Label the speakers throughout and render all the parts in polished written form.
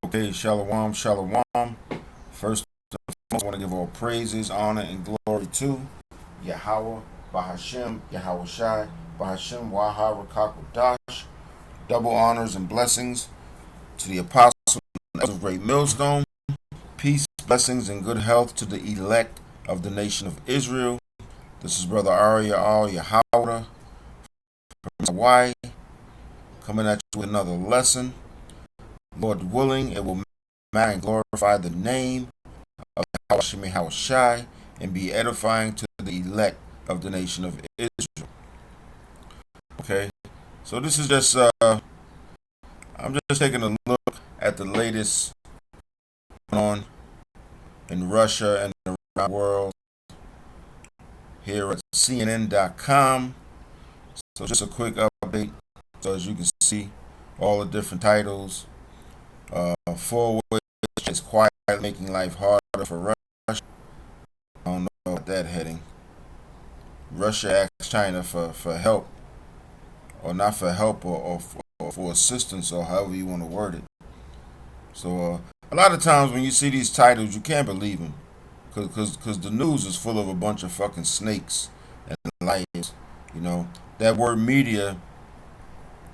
Speaker 1: Okay, shalom, shalom. First and foremost, I want to give all praises, honor, and glory to Yahweh, Bahashem, Yahweh Shai, Bahashem, Waha, Rakakwadash. Double honors and blessings to the apostles of Great Millstone. Peace, blessings, and good health to the elect of the nation of Israel. This is Brother Arya Al Yahweh from Hawaii, coming at you with another lesson. Lord willing, it will magnify and glorify the name of Yahweh Shai and be edifying to the elect of the nation of Israel. Okay, so this is just I'm just taking a look at the latest going on in Russia and around the world here at CNN.com. So just a quick update. So as you can see, all the different titles. Four ways is quietly making life harder for Russia. I don't know about that heading. Russia asks China for help, or not for help, or for assistance, or however you want to word it. So a lot of times when you see these titles, you can't believe them, cause the news is full of a bunch of fucking snakes and liars. You know that word media.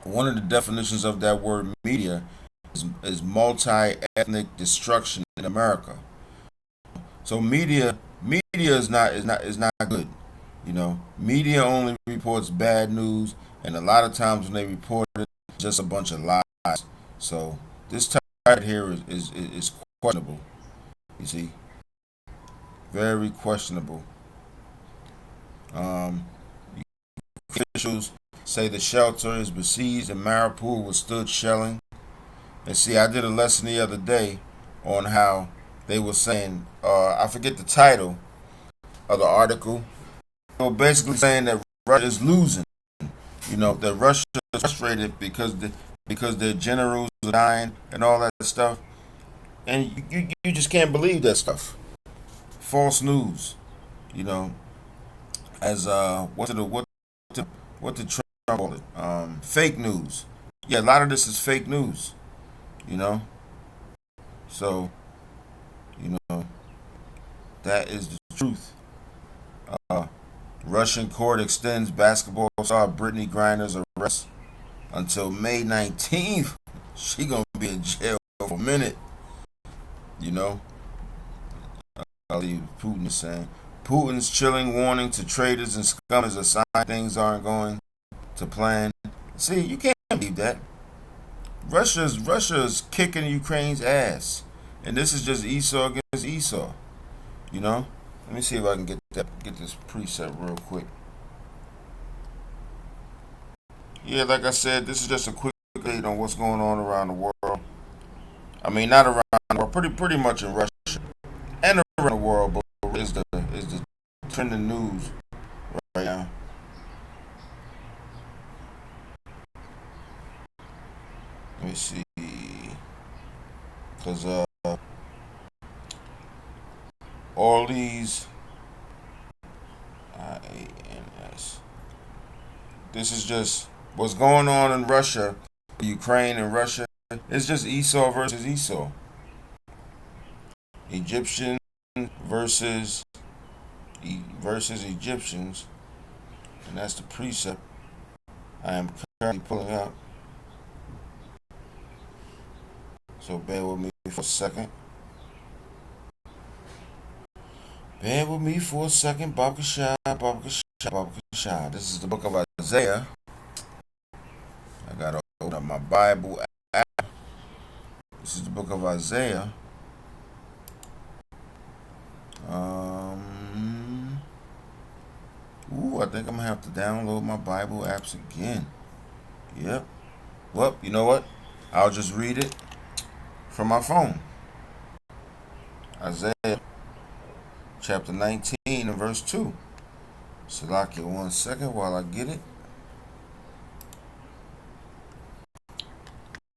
Speaker 1: One of the definitions of that word media is multi-ethnic destruction in America. So media is not good. You know, media only reports bad news, and a lot of times when they report it, it's just a bunch of lies. So this type right here is questionable. You see, very questionable. Um, Officials say the shelter is besieged and Mariupol withstood shelling. And see, I did a lesson the other day on how they were saying, I forget the title of the article. They were basically saying that Russia is losing. You know, that Russia is frustrated because their generals are dying and all that stuff. And you just can't believe that stuff. False news. You know, as what did Trump call it? Fake news. Yeah, a lot of this is fake news. You know, so you know that is the truth. Uh, Russian court extends basketball star Brittany Griner's arrest until May 19th. She gonna be in jail for a minute. You know, I'll leave Putin is saying. Putin's chilling warning to traitors and scum is a sign things aren't going to plan. See, you can't believe that. Russia's kicking Ukraine's ass, and this is just Esau against Esau. You know. Let me see if I can get this preset real quick. Yeah, like I said, this is just a quick update on what's going on around the world. I mean, not around the world, pretty much in Russia and around the world, but is the trending news right now. Let me see, because all these IANS. This is just what's going on in Russia, Ukraine, and Russia. It's just Esau versus Esau. Egyptian versus versus Egyptians, and that's the precept I am currently pulling up. So bear with me for a second. Bear with me for a second. Babakashah, Babakashah, Babakashah. This is the book of Isaiah. I gotta open up my Bible app. This is the book of Isaiah. I think I'm gonna have to download my Bible apps again. Yep. Well, you know what? I'll just read it from my phone. Isaiah chapter 19 and verse 2. Salakia, 1 second while I get it.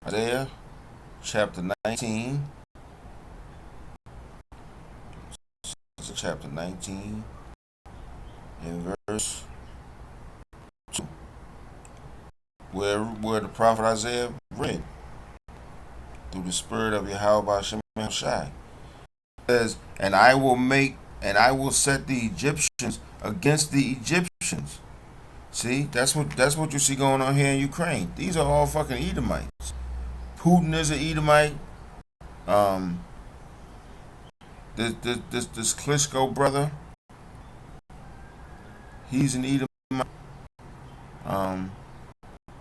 Speaker 1: Isaiah chapter 19. Chapter 19 and verse 2. Where the prophet Isaiah read. through the spirit of Yahweh Shem Shai. It says, and I will set the Egyptians against the Egyptians. See, that's what you see going on here in Ukraine. These are all fucking Edomites. Putin is an Edomite. This Klitschko brother, he's an Edomite.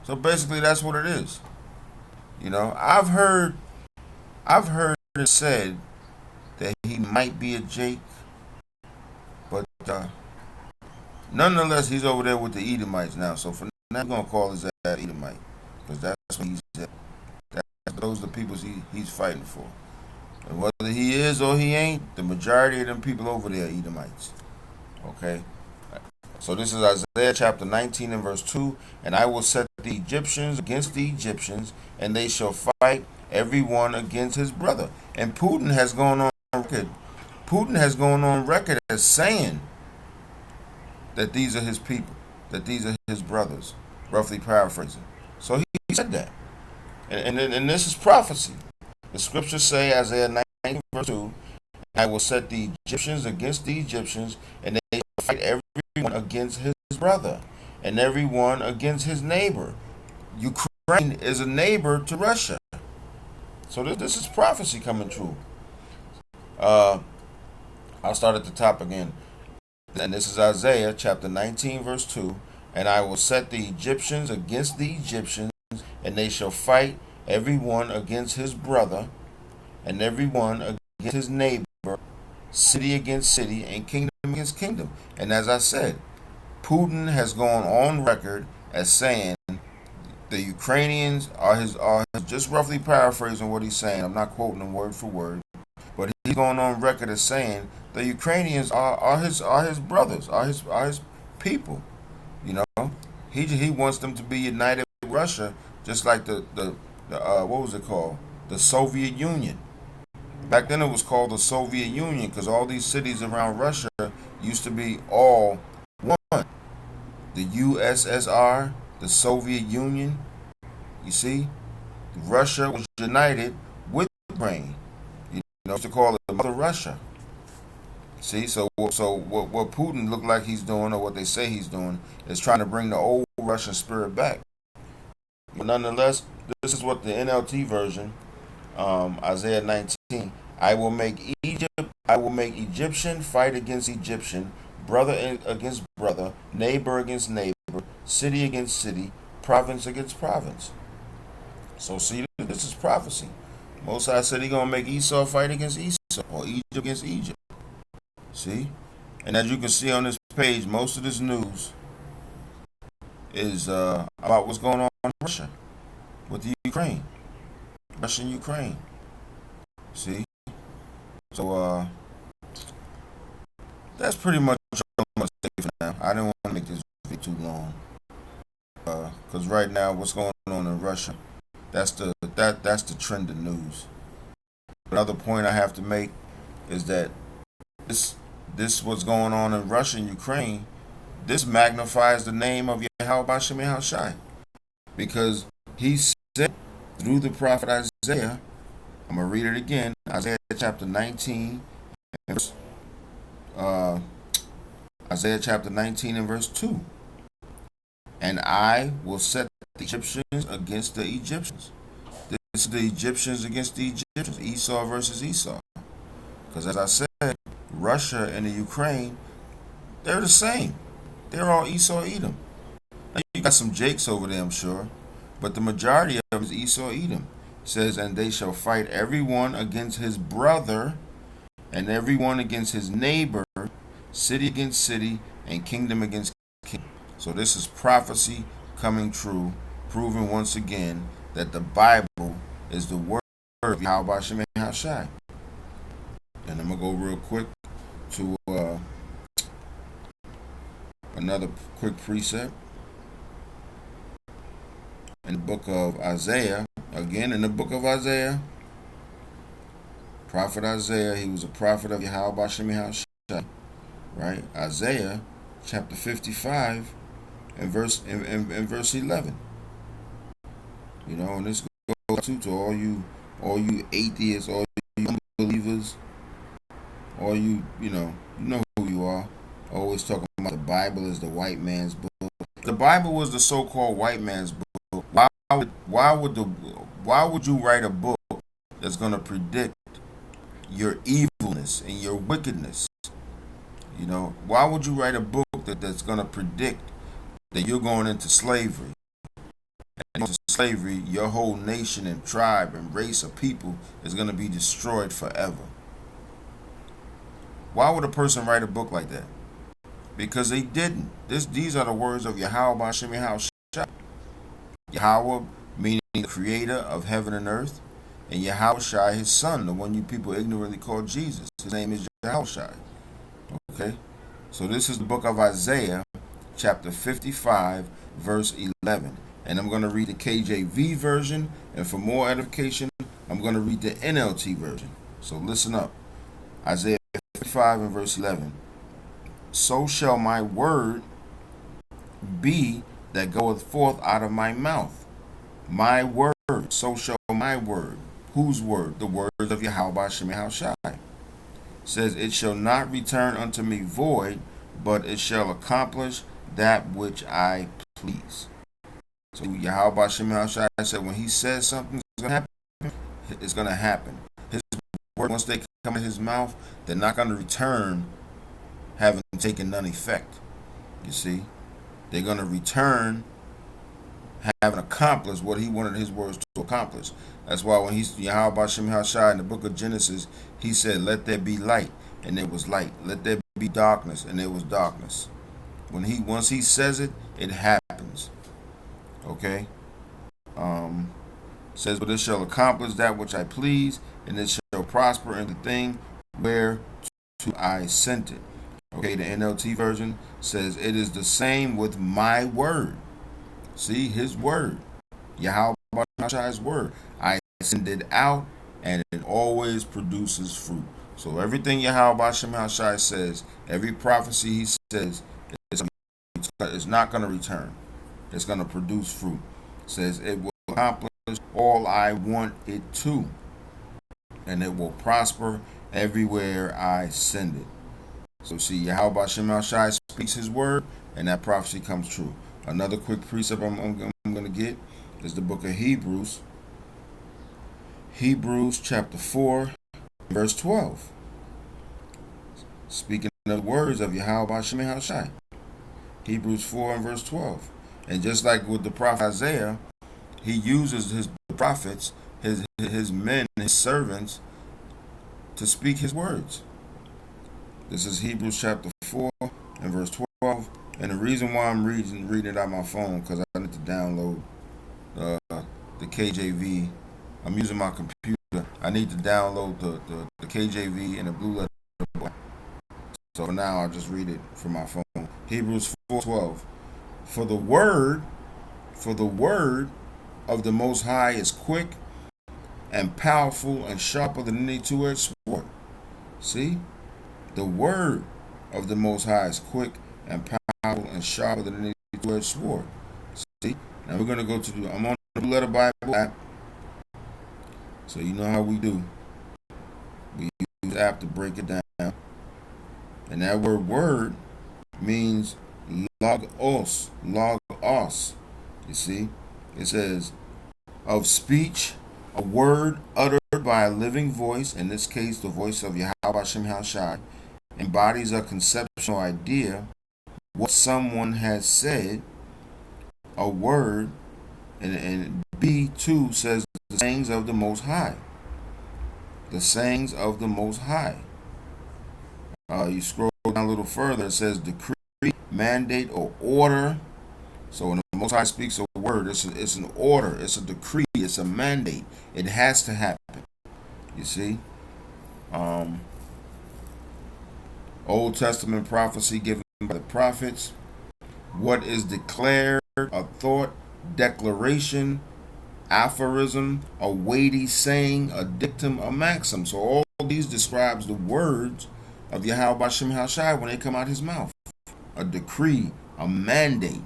Speaker 1: So basically, that's what it is. You know, I've heard it said that he might be a Jake, but nonetheless, he's over there with the Edomites now. So for now, we're gonna call his ass Edomite because that's what he's at. Those are the people he's fighting for. And whether he is or he ain't, the majority of them people over there are Edomites. Okay? So this is Isaiah chapter 19 and verse 2. And I will set the Egyptians against the Egyptians, and they shall fight every one against his brother. And Putin has gone on record. Putin has gone on record as saying that these are his people, that these are his brothers, roughly paraphrasing. So he said that. And this is prophecy. The scriptures say, Isaiah 19 verse 2, I will set the Egyptians against the Egyptians, and they shall fight everyone against his brother, and everyone against his neighbor. Ukraine is a neighbor to Russia. So this is prophecy coming true. I'll start at the top again. And this is Isaiah chapter 19 verse 2. And I will set the Egyptians against the Egyptians, and they shall fight everyone against his brother, and everyone against his neighbor, city against city, and kingdom against kingdom. And as I said, Putin has gone on record as saying the Ukrainians are just roughly paraphrasing what he's saying. I'm not quoting him word for word, but he's going on record as saying the Ukrainians are his brothers, are his people. You know, he wants them to be united with Russia, just like the what was it called? The Soviet Union. Back then it was called the Soviet Union because all these cities around Russia used to be all one. The USSR, the Soviet Union. You see, Russia was united with Ukraine. You know, to call it Mother Russia. See, so what Putin looked like he's doing, or what they say he's doing, is trying to bring the old Russian spirit back. But nonetheless, this is what the NLT version, Isaiah 19. I will make Egyptian fight against Egyptian, brother against brother, neighbor against neighbor, city against city, province against province. So see, this is prophecy. Mosai said he's gonna make Esau fight against Esau, or Egypt against Egypt. See? And as you can see on this page, most of this news is about what's going on in Russia with the Ukraine. Russia and Ukraine. See? So that's pretty much all I'm going to say for now. I didn't want to make this video too long. Because right now what's going on in Russia, that's the trend of news. Another point I have to make is that this what's going on in Russia and Ukraine, this magnifies the name of Yahweh Shem Shai, because he said through the prophet Isaiah, I'm going to read it again, Isaiah chapter 19, Isaiah chapter 19 and verse 2. And I will set the Egyptians against the Egyptians. This is the Egyptians against the Egyptians, Esau versus Esau. Because as I said, Russia and the Ukraine, they're the same. They're all Esau Edom. Now, you got some Jakes over there, I'm sure, but the majority of them is Esau Edom. It says, and they shall fight everyone against his brother, and everyone against his neighbor, city against city, and kingdom against kingdom. So this is prophecy coming true, proving once again that the Bible is the word of Yahweh Shem Shai. And I'm going to go real quick to another quick precept. In the book of Isaiah, again in the book of Isaiah, prophet Isaiah, he was a prophet of Yahweh Shem Shai, right? Isaiah chapter 55 and verse 11. You know, and this goes to all you All you atheists, all you unbelievers, all you know who you are. Always talking about the Bible is the white man's book. The Bible was the so-called white man's book. Why would you write a book that's going to predict your evilness and your wickedness? You know, why would you write a book that's going to predict that you're going into slavery? And into slavery, your whole nation and tribe and race of people is going to be destroyed forever. Why would a person write a book like that? Because they didn't. These are the words of Yahweh B'Shem Yahushua. Yahweh, meaning the creator of heaven and earth, and Yahushua, his son, the one you people ignorantly call Jesus. His name is Yahushua. Okay? So this is the book of Isaiah, chapter 55, verse 11. And I'm going to read the KJV version, and for more edification, I'm going to read the NLT version. So listen up. Isaiah 55 and verse 11. So shall my word be that goeth forth out of my mouth. My word, so shall my word. Whose word? The words of Yahweh B'Shem Yahushua. Says, it shall not return unto me void, but it shall accomplish that which I please. So Yahweh B'Shem Yahushua said, when he says something is going to happen, it's going to happen. His word, once they come out of his mouth, they're not going to return having taken none effect. You see, they're going to return having accomplished what he wanted his words to accomplish. That's why when he's Yahweh B'Shem Yahushua in the book of Genesis, he said, let there be light, and there was light. Let there be darkness, and there was darkness. Once he says it, it happens. Okay? Says, but it shall accomplish that which I please, and it shall prosper in the thing whereto I sent it. Okay, the NLT version says, it is the same with my word. See, his word. Yahweh B'Shem's word. I send it out, and it always produces fruit. So everything Yahweh B'Shem says, every prophecy he says, it's not going to return. It's going to produce fruit. It says it will accomplish all I want it to, and it will prosper everywhere I send it. So see, Yahweh B'Shem Yahushua speaks his word, and that prophecy comes true. Another quick precept I'm going to get is the book of Hebrews. Hebrews chapter 4, verse 12. Speaking of the words of Yahweh B'Shem Yahushua. Hebrews 4 and verse 12. And just like with the prophet Isaiah, he uses his prophets, his men, his servants, to speak his words. This is Hebrews chapter 4 and verse 12. And the reason why I'm reading it on my phone, because I need to download the KJV. I'm using my computer. I need to download the KJV and the blue letter. So for now, I'll just read it from my phone. Hebrews 4:12. For the word of the Most High is quick and powerful and sharper than any two-edged sword. See? The word of the Most High is quick and powerful and sharper than any two-edged sword. See? Now we're going to go to I'm on the Blue Letter Bible app. So you know how we do. We use the app to break it down. And that word means logos. You see? It says, of speech, a word uttered by a living voice, in this case the voice of Yahweh B'Shem Yahushua, embodies a conceptual idea, what someone has said, a word, and B2 says the sayings of the Most High. The sayings of the Most High. You scroll down a little further, it says decree, mandate, or order. So when the Most High speaks a word, it's an order, it's a decree, it's a mandate. It has to happen. You see? Old Testament prophecy given by the prophets. What is declared, a thought, declaration, aphorism, a weighty saying, a dictum, a maxim. So all these describes the words of Yahweh B'Shem Yahushua when they come out his mouth. A decree, a mandate.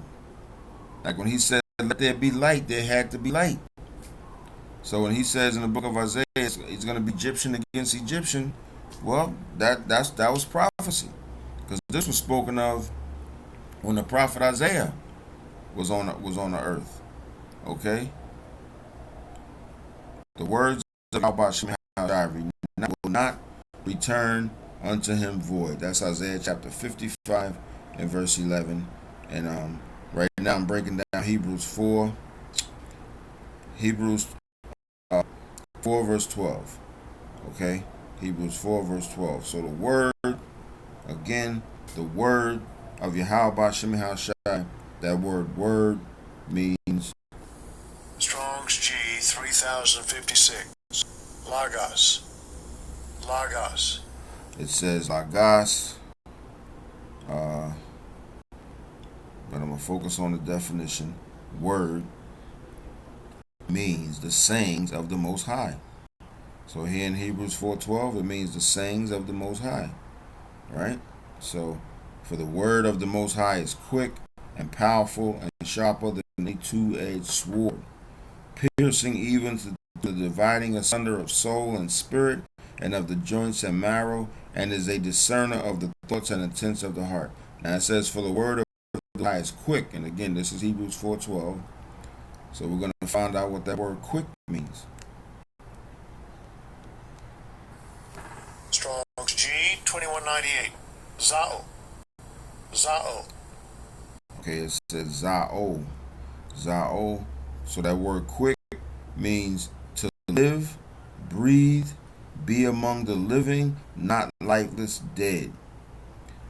Speaker 1: Like when he said, let there be light, there had to be light. So when he says in the book of Isaiah, it's going to be Egyptian against Egyptian, well, that was prophecy, because this was spoken of when the prophet Isaiah was on the earth. Okay, the words of Abba Shem will not return unto him void. That's Isaiah chapter 55 and verse 11. And right now I'm breaking down Hebrews 4 verse 12. Okay, Hebrews 4 verse 12. So the word, again, the word of Yahweh Shem Shai, that word means
Speaker 2: Strong's G 3056. Logos. Logos.
Speaker 1: It says Logos, but I'm going to focus on the definition. Word means the sayings of the Most High. So here in Hebrews 4:12, it means the sayings of the Most High, right? So, for the word of the Most High is quick and powerful and sharper than a two-edged sword, piercing even to the dividing asunder of soul and spirit, and of the joints and marrow, and is a discerner of the thoughts and intents of the heart. Now it says, for the word of the High is quick, and again, this is Hebrews 4:12. So we're going to find out what that word quick means.
Speaker 2: Strong's G 2198. Zao. Zao.
Speaker 1: Okay, it says Zao. Zao. So that word quick means to live, breathe, be among the living, not lifeless, dead.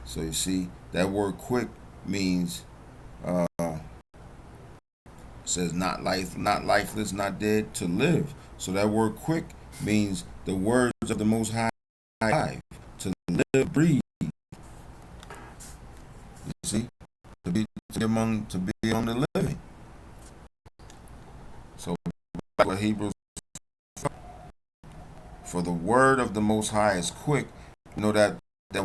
Speaker 1: So you see, that word quick means says not lifeless, not dead, to live. So that word quick means the words of the Most High, life, to live, breathe. You see, to be among the living. So what Hebrews, for the word of the Most High is quick. You know that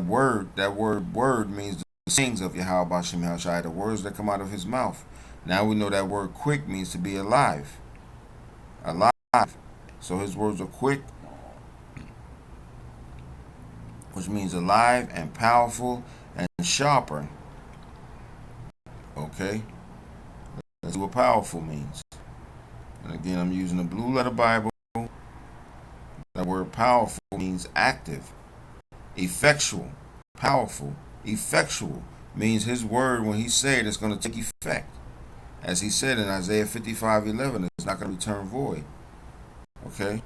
Speaker 1: word means the sayings of Yahweh Shem Shai, the words that come out of his mouth. Now we know that word quick means to be alive. Alive. So his words are quick, which means alive and powerful and sharper. Okay? That's what powerful means. And again, I'm using the Blue Letter Bible. That word powerful means active, effectual, powerful, effectual. Means his word, when he said, it's going to take effect. As he said in Isaiah 55:11, it's not going to return void. Okay?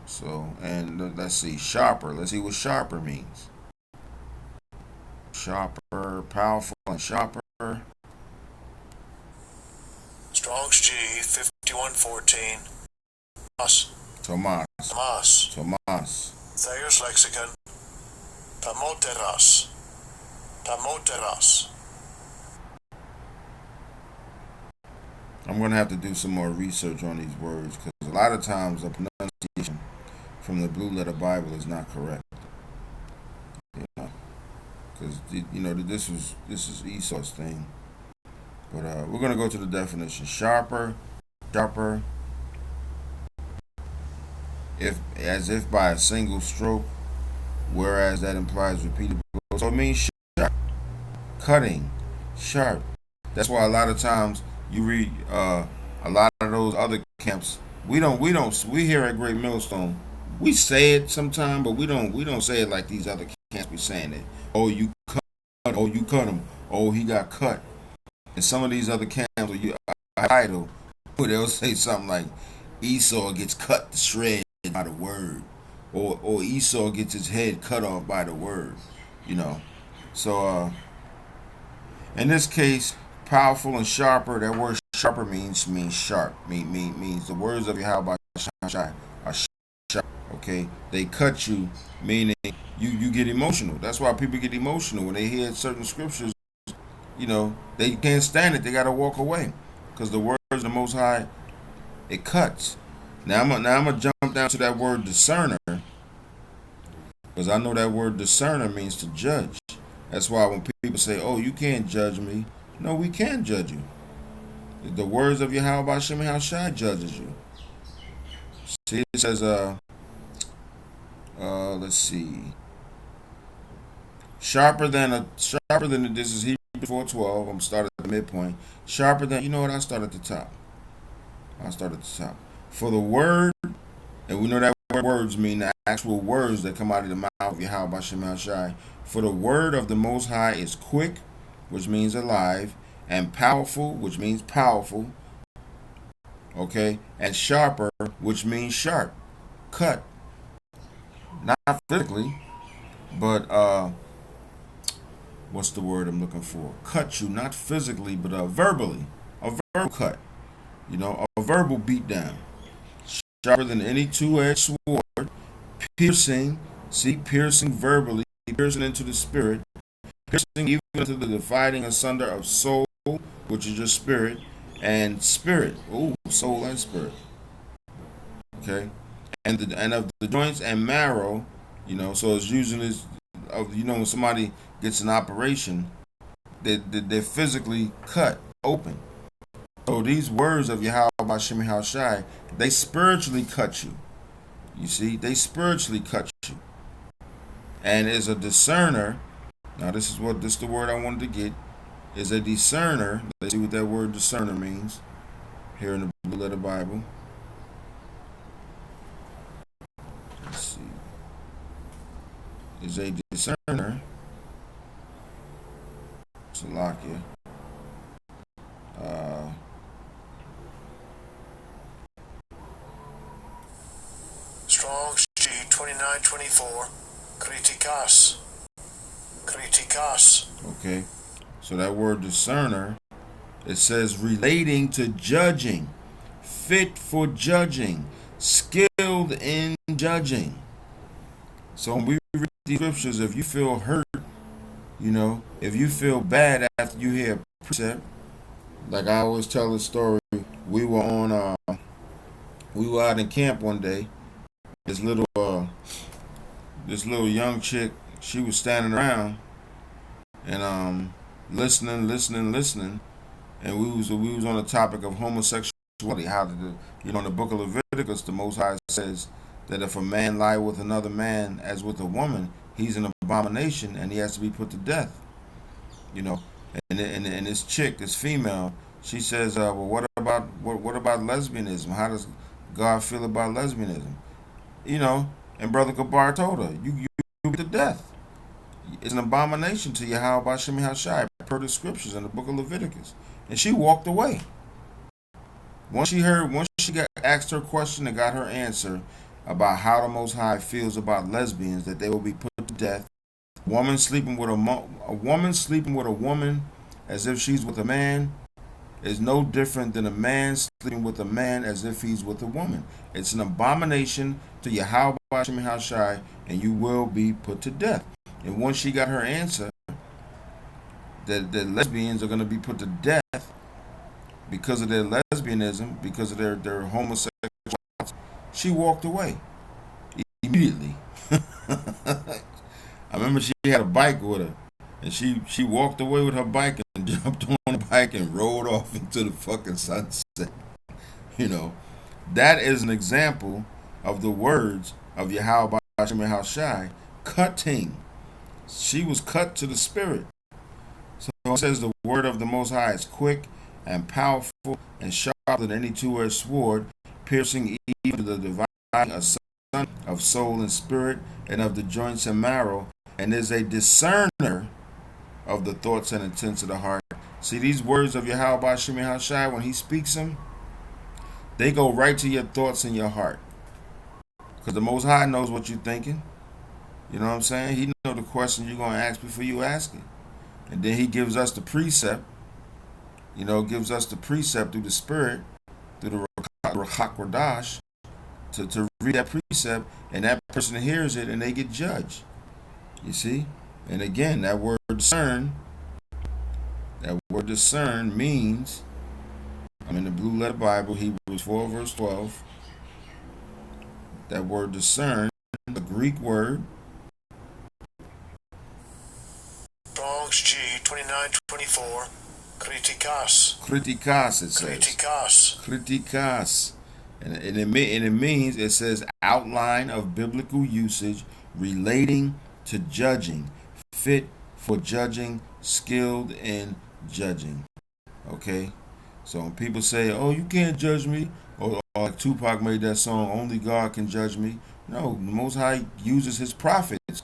Speaker 1: So, and let's see, sharper. Let's see what sharper means. Sharper, powerful, and sharper.
Speaker 2: Strong's G 5114.
Speaker 1: Tomas.
Speaker 2: Thayer's Lexicon. Tamoteras.
Speaker 1: I'm going to have to do some more research on these words, because a lot of times the pronunciation from the Blue Letter Bible is not correct. Because this is Esau's thing. But we're going to go to the definition. Sharper, as if by a single stroke, whereas that implies repeated blows. So it means sharp, cutting, sharp. That's why a lot of times you read a lot of those other camps. We here at Great Millstone, we say it sometimes, but we don't say it like these other camps be saying it. Oh, you cut him. Oh, he got cut. And some of these other camps, idle, they'll say something like Esau gets cut to shreds by the word, or Esau gets his head cut off by the word. So in this case, powerful and sharper. That word sharper means sharp. Means the words of Yahweh are sharp. Okay, they cut you, meaning you get emotional. That's why people get emotional when they hear certain scriptures. They can't stand it. They got to walk away, because the words of the Most High, it cuts. Now I'm gonna jump down to that word discerner, because I know that word discerner means to judge. That's why when people say, "Oh, you can't judge me," no, we can judge you. The words of Yahweh Hashem Shai judges you. See, it says, let's see, sharper than this is Hebrews 4:12. I'm starting at the midpoint. Sharper than, you know what? I start at the top. For the word, and we know that words mean the actual words that come out of the mouth of Yahweh Hashem Shai. For the word of the Most High is quick, which means alive, and powerful, which means powerful. Okay, and sharper, which means sharp, cut. Not physically, but what's the word I'm looking for? Cut you, not physically, but verbally. A verbal cut. You know, a verbal beatdown. Sharper than any two-edged sword, piercing, piercing verbally, piercing into the spirit, piercing even into the dividing asunder of soul, which is your spirit, and spirit. Oh, soul and spirit. Okay, and of the joints and marrow. You know, so it's usually, when somebody gets an operation, they're physically cut open. So these words of Yahweh Hashem Shai, they spiritually cut you. You see, they spiritually cut you. And as a discerner, now this is the word I wanted to get, is a discerner. Let's see what that word discerner means here in the Blue Letter Bible. Let's see. Is a discerner. Salakia.
Speaker 2: Strong's G 2924. Kritikas.
Speaker 1: Okay. So that word discerner, it says relating to judging, fit for judging, skilled in judging. So when we read these scriptures, if you feel hurt, if you feel bad after you hear a precept, like I always tell the story, we were out in camp one day. This little young chick, she was standing around and listening, and we was on the topic of homosexuality. How in the book of Leviticus, the Most High says that if a man lie with another man as with a woman, he's an abomination and he has to be put to death. And this chick, this female, she says, well, what about lesbianism? How does God feel about lesbianism? And Brother Kabar told her, you to death. It's an abomination to Yahweh Hashem Shai, per the scriptures in the book of Leviticus. And she walked away. Once she got asked her question and got her answer about how the Most High feels about lesbians, that they will be put to death. A woman sleeping with a woman as if she's with a man is no different than a man sleeping with a man as if he's with a woman. It's an abomination to Yahweh Hashem Shai, and you will be put to death. And once she got her answer that lesbians are going to be put to death because of their lesbianism, because of their homosexuality, she walked away immediately. I remember she had a bike with her, and she walked away with her bike and jumped on the bike and rode off into the fucking sunset. That is an example of the words of Yahweh Hashem Shai, cutting. She was cut to the spirit. So it says the word of the Most High is quick and powerful and sharper than any two-edged sword, piercing even to the dividing asunder of soul and spirit, and of the joints and marrow, and is a discerner of the thoughts and intents of the heart. See, these words of Yahweh Hashem Shai, when he speaks them, they go right to your thoughts and your heart. Because the Most High knows what you're thinking. You know what I'm saying? He knows the question you're going to ask before you ask it. And then he gives us the precept, gives us the precept through the Spirit, through the Ruach HaKodesh, to read that precept, and that person hears it and they get judged. You see? And again, that word discern means, I'm in the Blue Letter Bible, Hebrews 4 verse 12. That word discern, the Greek word.
Speaker 2: Strong's G 2924. Kritikas.
Speaker 1: Kritikas, it says.
Speaker 2: Kritikas.
Speaker 1: Kritikas. And it means, it says, outline of biblical usage relating to judging, fit for judging, skilled in judging. Okay? So when people say, oh, you can't judge me, or like Tupac made that song, only God can judge me. No, the Most High uses his prophets,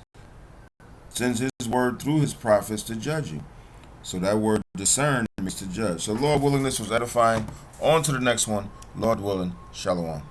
Speaker 1: sends his word through his prophets to judge you. So that word discern means to judge. So Lord willing, this was edifying. On to the next one. Lord willing, Shalom.